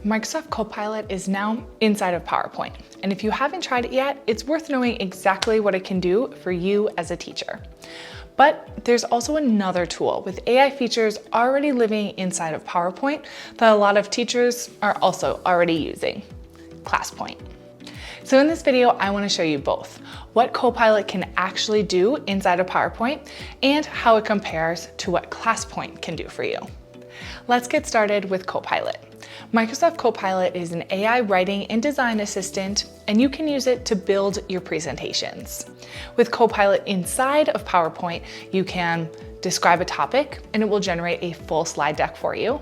Microsoft Copilot is now inside of PowerPoint, and if you haven't tried it yet, it's worth knowing exactly what it can do for you as a teacher. But there's also another tool with AI features already living inside of PowerPoint that a lot of teachers are also already using, ClassPoint. So in this video, I want to show you both what Copilot can actually do inside of PowerPoint and how it compares to what ClassPoint can do for you. Let's get started with Copilot. Microsoft Copilot is an AI writing and design assistant, and you can use it to build your presentations. With Copilot inside of PowerPoint, you can describe a topic and it will generate a full slide deck for you.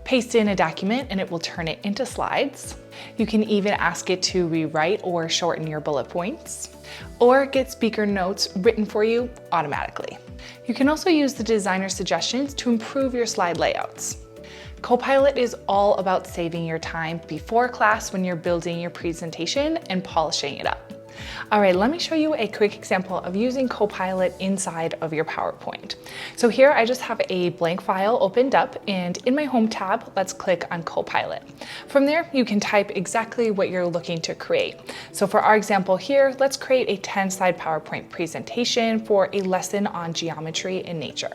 Paste in a document and it will turn it into slides. You can even ask it to rewrite or shorten your bullet points, or get speaker notes written for you automatically. You can also use the designer suggestions to improve your slide layouts. Copilot is all about saving your time before class when you're building your presentation and polishing it up. All right, let me show you a quick example of using Copilot inside of your PowerPoint. So here I just have a blank file opened up, and in my Home tab, let's click on Copilot. From there, you can type exactly what you're looking to create. So for our example here, let's create a 10-slide PowerPoint presentation for a lesson on geometry in nature.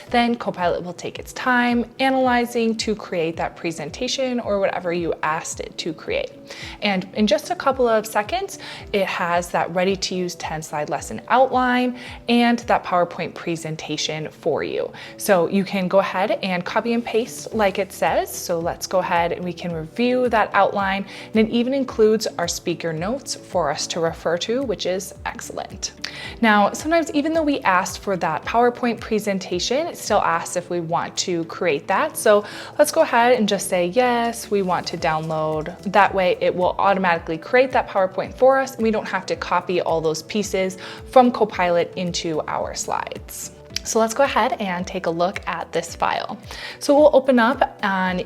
Then Copilot will take its time analyzing to create that presentation or whatever you asked it to create. And in just a couple of seconds, it has that ready-to-use 10-slide lesson outline and that PowerPoint presentation for you. So you can go ahead and copy and paste like it says. So let's go ahead and we can review that outline, and it even includes our speaker notes for us to refer to, which is excellent. Now, sometimes even though we asked for that PowerPoint presentation, it still asks if we want to create that. So let's go ahead and just say, yes, we want to download. That way it will automatically create that PowerPoint for us, and we don't have to copy all those pieces from Copilot into our slides. So let's go ahead and take a look at this file. So we'll open up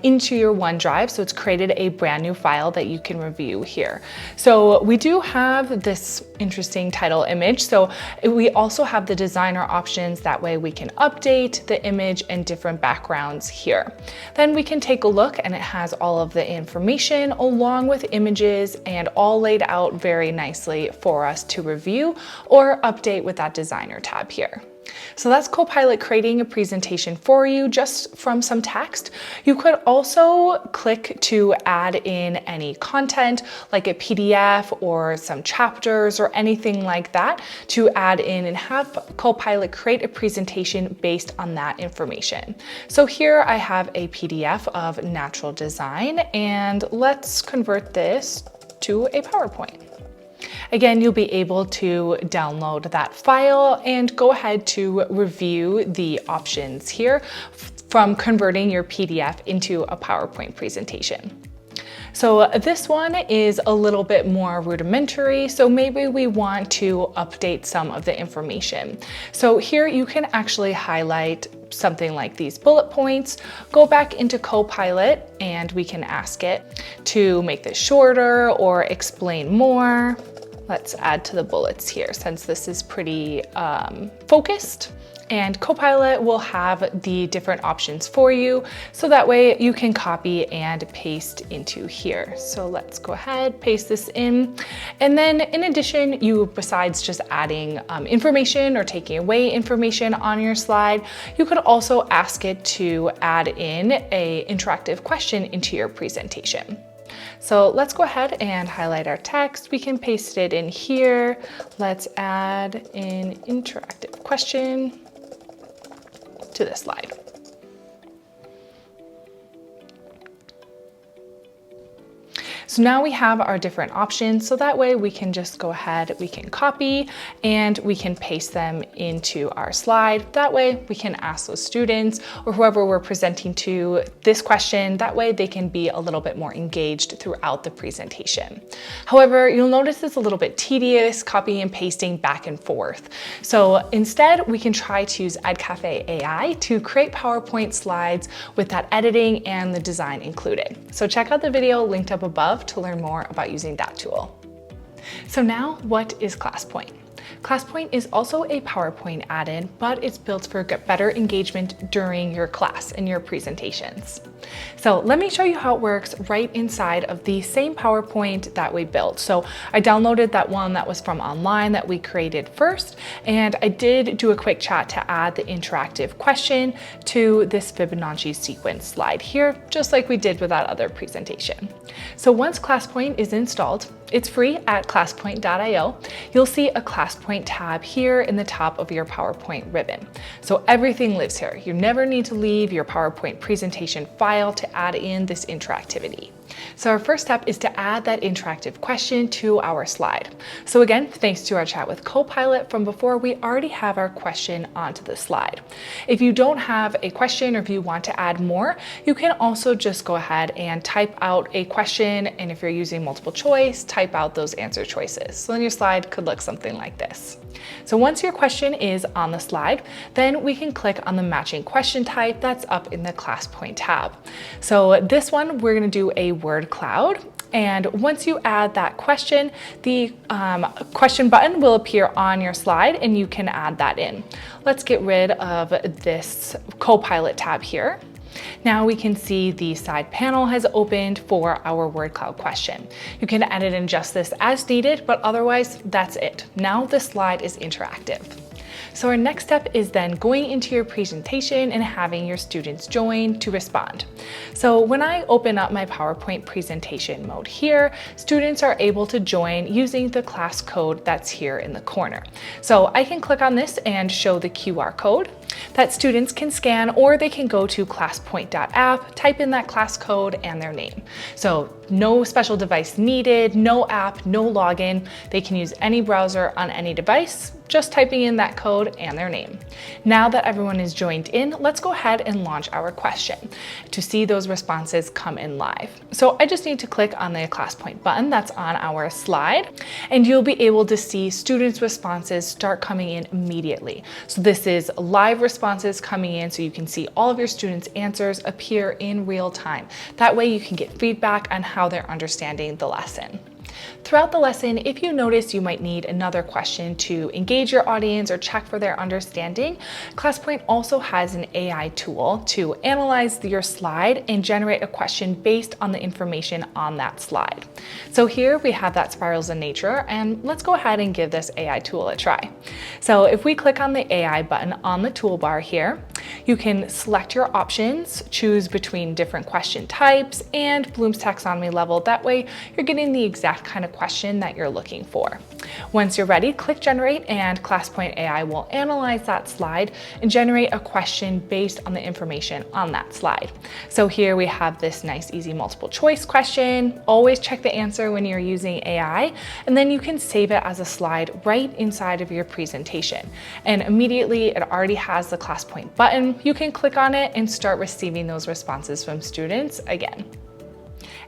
into your OneDrive. So it's created a brand new file that you can review here. So we do have this interesting title image. So we also have the designer options. That way we can update the image and different backgrounds here. Then we can take a look, and it has all of the information along with images and all laid out very nicely for us to review or update with that designer tab here. So that's Copilot creating a presentation for you just from some text. You could also click to add in any content like a PDF or some chapters or anything like that to add in and have Copilot create a presentation based on that information. So here I have a PDF of natural design, and let's convert this to a PowerPoint. Again, you'll be able to download that file and go ahead to review the options here from converting your PDF into a PowerPoint presentation. So this one is a little bit more rudimentary, so maybe we want to update some of the information. So here you can actually highlight something like these bullet points, go back into Copilot, and we can ask it to make this shorter or explain more. Let's add to the bullets here since this is pretty focused. And Copilot will have the different options for you, so that way you can copy and paste into here. So let's go ahead, paste this in. And then in addition, besides just adding information or taking away information on your slide, you could also ask it to add in an interactive question into your presentation. So let's go ahead and highlight our text. We can paste it in here. Let's add an interactive question to this slide. So now we have our different options, so that way we can just go ahead, we can copy and we can paste them into our slide. That way we can ask those students or whoever we're presenting to this question. That way they can be a little bit more engaged throughout the presentation. However, you'll notice it's a little bit tedious copying and pasting back and forth. So instead we can try to use EdTech AI to create PowerPoint slides with that editing and the design included. So check out the video linked up above to learn more about using that tool. So now, what is ClassPoint? ClassPoint is also a PowerPoint add-in, but it's built for better engagement during your class and your presentations. So let me show you how it works right inside of the same PowerPoint that we built. So I downloaded that one that was from online that we created first, and I did do a quick chat to add the interactive question to this Fibonacci sequence slide here, just like we did with that other presentation. So once ClassPoint is installed, it's free at ClassPoint.io. You'll see a ClassPoint tab here in the top of your PowerPoint ribbon. So everything lives here. You never need to leave your PowerPoint presentation file to add in this interactivity. So our first step is to add that interactive question to our slide. So again, thanks to our chat with Copilot from before, we already have our question onto the slide. If you don't have a question or if you want to add more, you can also just go ahead and type out a question. And if you're using multiple choice, type out those answer choices. So then your slide could look something like this. So once your question is on the slide, then we can click on the matching question type that's up in the ClassPoint tab. So this one, we're going to do a word cloud. And once you add that question, the question button will appear on your slide and you can add that in. Let's get rid of this Copilot tab here. Now we can see the side panel has opened for our word cloud question. You can edit and adjust this as needed, but otherwise that's it. Now the slide is interactive. So our next step is then going into your presentation and having your students join to respond. So when I open up my PowerPoint presentation mode here, students are able to join using the class code that's here in the corner. So I can click on this and show the QR code that students can scan, or they can go to ClassPoint.app, type in that class code and their name. So no special device needed, no app, no login. They can use any browser on any device, just typing in that code and their name. Now that everyone is joined in, let's go ahead and launch our question to see those responses come in live. So I just need to click on the ClassPoint button that's on our slide, and you'll be able to see students' responses start coming in immediately. So this is live responses coming in, so you can see all of your students' answers appear in real time. That way you can get feedback on how they're understanding the lesson. Throughout the lesson, if you notice you might need another question to engage your audience or check for their understanding, ClassPoint also has an AI tool to analyze your slide and generate a question based on the information on that slide. So here we have that spirals in nature, and let's go ahead and give this AI tool a try. So if we click on the AI button on the toolbar here, you can select your options, choose between different question types and Bloom's taxonomy level. That way you're getting the exact kind of question that you're looking for. Once you're ready, click generate, and ClassPoint AI will analyze that slide and generate a question based on the information on that slide. So here we have this nice, easy multiple choice question. Always check the answer when you're using AI, and then you can save it as a slide right inside of your presentation. And immediately it already has the ClassPoint button. You can click on it and start receiving those responses from students again.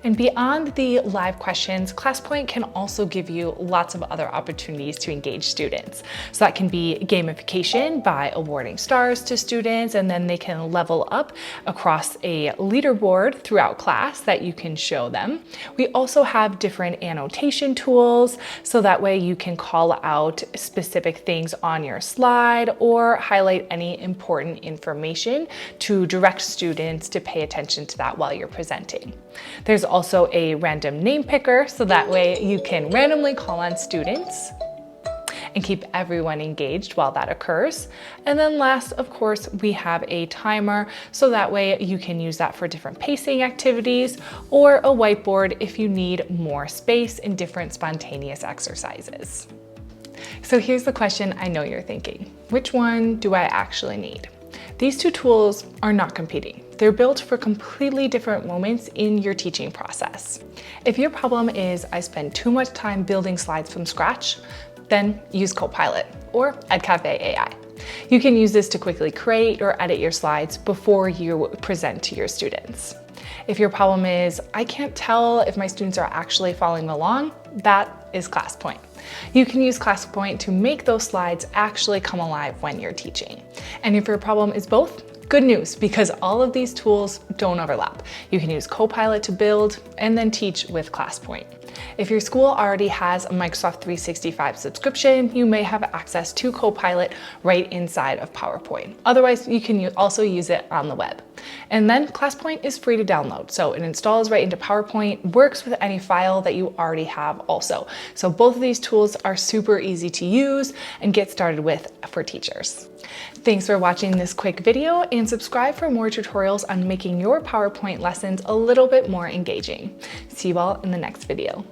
And beyond the live questions, ClassPoint can also give you lots of other opportunities to engage students. So that can be gamification by awarding stars to students, and then they can level up across a leaderboard throughout class that you can show them. We also have different annotation tools, so that way you can call out specific things on your slide or highlight any important information to direct students to pay attention to that while you're presenting. There's also a random name picker, so that way you can randomly call on students and keep everyone engaged while that occurs. And then last, of course, we have a timer, so that way you can use that for different pacing activities or a whiteboard if you need more space in different spontaneous exercises. So here's the question I know you're thinking. Which one do I actually need? These two tools are not competing. They're built for completely different moments in your teaching process. If your problem is I spend too much time building slides from scratch, then use Copilot or EdCafe AI. You can use this to quickly create or edit your slides before you present to your students. If your problem is I can't tell if my students are actually following along, that is ClassPoint. You can use ClassPoint to make those slides actually come alive when you're teaching. And if your problem is both, Good news, because all of these tools don't overlap. You can use Copilot to build and then teach with ClassPoint. If your school already has a Microsoft 365 subscription, you may have access to Copilot right inside of PowerPoint. Otherwise, you can also use it on the web. And then ClassPoint is free to download. So it installs right into PowerPoint, works with any file that you already have also. So both of these tools are super easy to use and get started with for teachers. Thanks for watching this quick video, and subscribe for more tutorials on making your PowerPoint lessons a little bit more engaging. See you all in the next video.